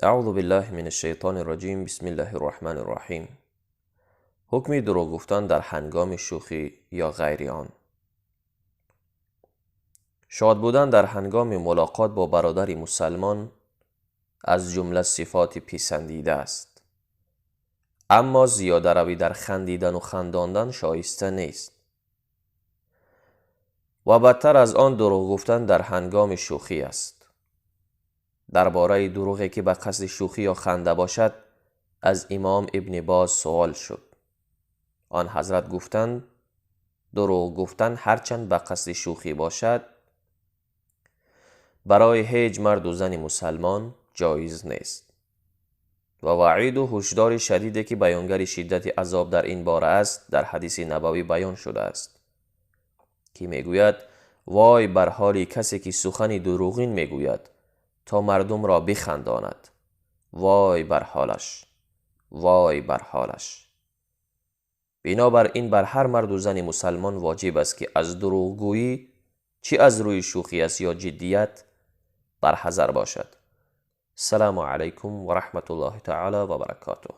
اعوذ بالله من الشیطان الرجیم. بسم الله الرحمن الرحیم. حکم دروغ گفتن در هنگام شوخی یا غیر آن. شاد بودن در هنگام ملاقات با برادری مسلمان از جمله صفات پسندیده است، اما زیاده روی در خندیدن و خنداندن شایسته نیست و بدتر از آن دروغ گفتن در هنگام شوخی است. درباره دروغی که به قصد شوخی یا خنده باشد از امام ابن باز سوال شد. آن حضرت گفتند دروغ گفتن هرچند به قصد شوخی باشد برای هیچ مرد و زن مسلمان جایز نیست و وعید و هشدار شدیدی که بیانگر شدت عذاب در این باره است در حدیث نبوی بیان شده است که میگوید وای بر حال کسی که سخن دروغین میگوید تا مردم را بخنداند، وای بر حالش، وای بر حالش. بنابراین بر هر مرد و زن مسلمان واجب است که از دروغگویی چه از روی شوخی است یا جدیت بر حذر باشد. السلام علیکم و رحمت الله تعالی و برکاته.